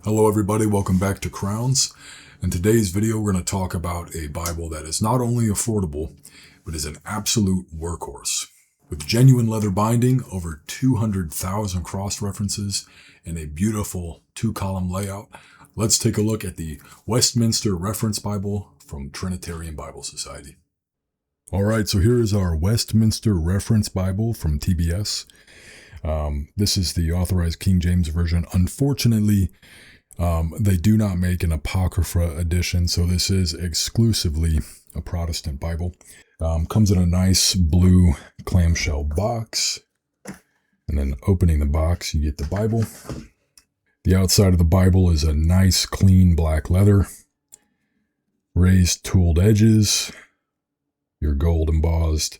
Hello everybody, welcome back to Crowns. In today's video, we're going to talk about a Bible that is not only affordable, but is an absolute workhorse. With genuine leather binding, over 200,000 cross-references, and a beautiful two-column layout, let's take a look at the Westminster Reference Bible from Trinitarian Bible Society. Alright, so here is our Westminster Reference Bible from TBS. This is the Authorized King James Version. Unfortunately, they do not make an Apocrypha edition, so this is exclusively a Protestant Bible. Comes in a nice blue clamshell box, and then opening the box, you get the Bible. The outside of the Bible is a nice, clean black leather, raised tooled edges, your gold embossed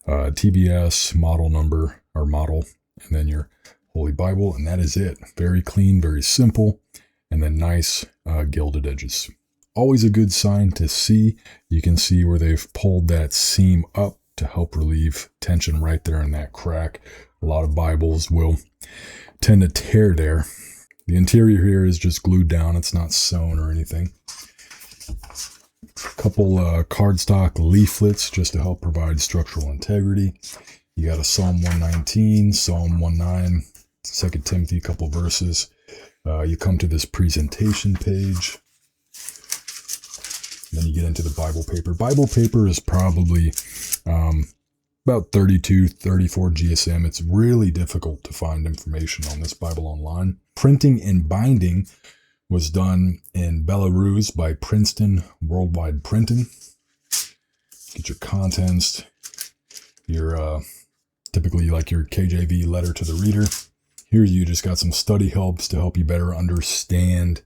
TBS model number, or model, and then your Holy Bible, and that is it. Very clean, very simple. And then nice gilded edges. Always a good sign to see. You can see where they've pulled that seam up to help relieve tension right there in that crack. A lot of Bibles will tend to tear there. The interior here is just glued down. It's not sewn or anything. A couple cardstock leaflets just to help provide structural integrity. You got a Psalm 119, Psalm 19, 2 Timothy, a couple verses. You come to this presentation page, then you get into the Bible paper. Bible paper is probably about 32, 34 GSM. It's really difficult to find information on this Bible online. Printing and binding was done in Belarus by Princeton Worldwide Printing. Get your contents, your typically like your KJV letter to the reader. Here you just got some study helps to help you better understand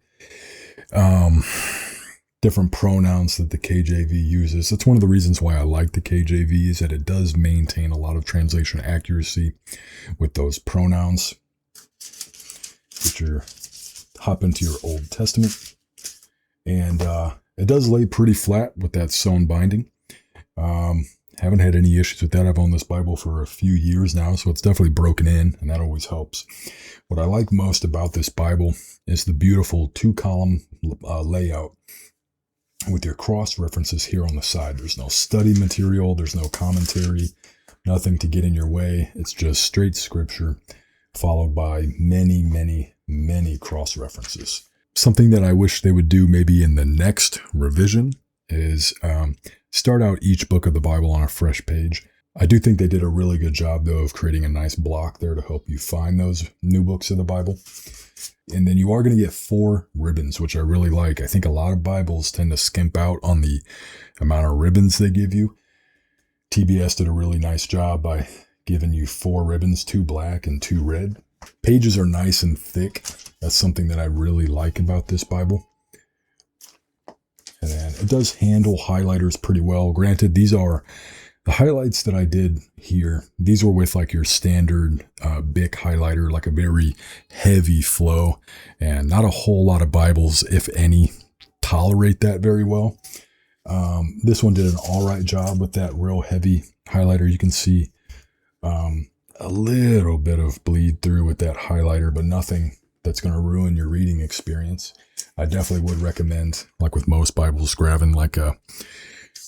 different pronouns that the KJV uses. That's one of the reasons why I like the KJV, is that it does maintain a lot of translation accuracy with those pronouns. Hop into your Old Testament, and it does lay pretty flat with that sewn binding. Haven't had any issues with that. I've owned this Bible for a few years now, so it's definitely broken in, and that always helps. What I like most about this Bible is the beautiful two-column layout with your cross references here on the side. There's no study material, there's no commentary, nothing to get in your way. It's just straight scripture followed by many, many, many cross references. Something that I wish they would do maybe in the next revision is start out each book of the Bible on a fresh page. I do think they did a really good job, though, of creating a nice block there to help you find those new books of the Bible. And then you are going to get 4 ribbons, which I really like. I think a lot of Bibles tend to skimp out on the amount of ribbons they give you. TBS did a really nice job by giving you 4 ribbons, 2 black and 2 red. Pages are nice and thick. That's something that I really like about this Bible. And then it does handle highlighters pretty well. Granted, these are the highlights that I did here. These were with like your standard Bic highlighter, like a very heavy flow. And not a whole lot of Bibles, if any, tolerate that very well. This one did an all right job with that real heavy highlighter. You can see a little bit of bleed through with that highlighter, but nothing that's going to ruin your reading experience. I definitely would recommend, like with most Bibles, grabbing like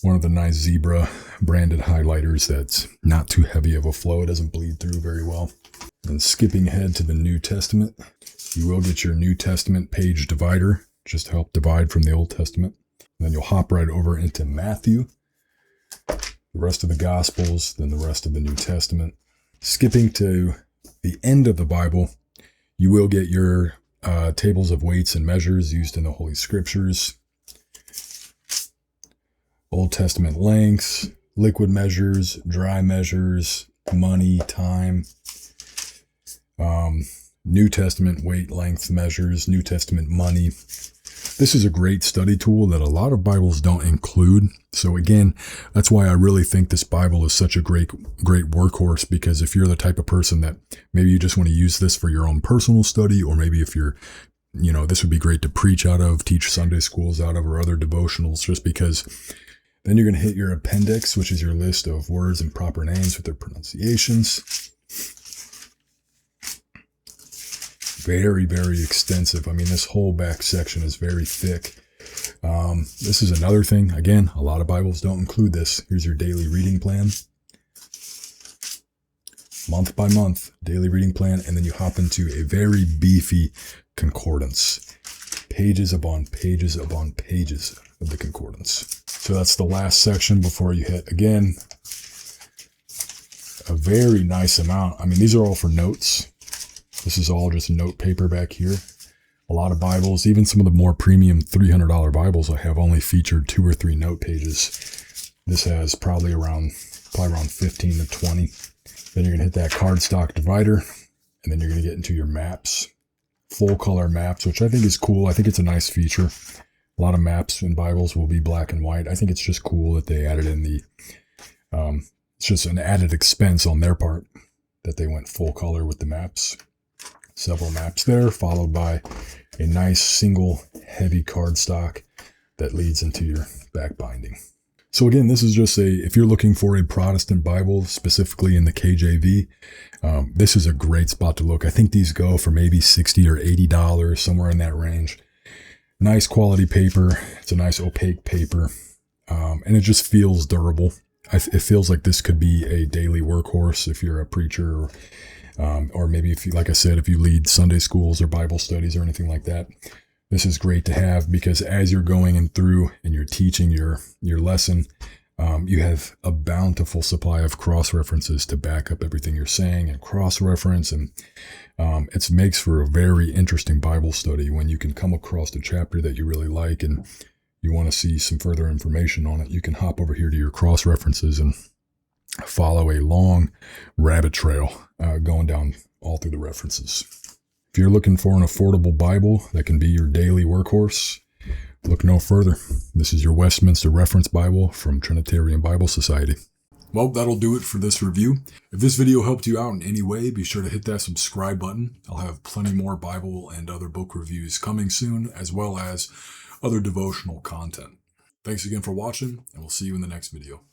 one of the nice Zebra branded highlighters that's not too heavy of a flow. It doesn't bleed through very well. And skipping ahead to the New Testament, you will get your New Testament page divider, just to help divide from the Old Testament. And then you'll hop right over into Matthew, the rest of the Gospels, then the rest of the New Testament. Skipping to the end of the Bible, you will get your tables of weights and measures used in the Holy Scriptures, Old Testament lengths, liquid measures, dry measures, money, time, New Testament weight, length measures, New Testament money. This is a great study tool that a lot of Bibles don't include. So again, that's why I really think this Bible is such a great workhorse, because if you're the type of person that maybe you just want to use this for your own personal study, or maybe if you're, this would be great to preach out of, teach Sunday schools out of, or other devotionals, just because then you're going to hit your appendix, which is your list of words and proper names with their pronunciations. very, very extensive. I mean, this whole back section is very thick. This is another thing. Again, a lot of Bibles don't include this. Here's your daily reading plan. Month by month, daily reading plan. And then you hop into a very beefy concordance. Pages upon pages upon pages of the concordance. So that's the last section before you hit, again, a very nice amount. I mean, these are all for notes. This is all just note paper back here. A lot of Bibles, even some of the more premium $300 Bibles, I have only featured 2 or 3 note pages. This has probably around 15 to 20. Then you're going to hit that cardstock divider, and then you're going to get into your maps, full color maps, which I think is cool. I think it's a nice feature. A lot of maps in Bibles will be black and white. I think it's just cool that they added in the, it's just an added expense on their part that they went full color with the maps. Several maps there, followed by a nice single heavy cardstock that leads into your back binding. So again, this is just if you're looking for a Protestant Bible, specifically in the KJV, this is a great spot to look. I think these go for maybe $60 or $80, somewhere in that range. Nice quality paper. It's a nice opaque paper. And it just feels durable. It feels like this could be a daily workhorse if you're a preacher, or maybe if you, like I said, if you lead Sunday schools or Bible studies or anything like that. This is great to have because as you're going in through and you're teaching your lesson, you have a bountiful supply of cross-references to back up everything you're saying and cross-reference. And it makes for a very interesting Bible study when you can come across a chapter that you really like and you want to see some further information on it. You can hop over here to your cross-references and follow a long rabbit trail going down all through the references. If you're looking for an affordable Bible that can be your daily workhorse, look no further. This is your Westminster Reference Bible from Trinitarian Bible Society. Well, that'll do it for this review. If this video helped you out in any way, be sure to hit that subscribe button. I'll have plenty more Bible and other book reviews coming soon, as well as other devotional content. Thanks again for watching, and we'll see you in the next video.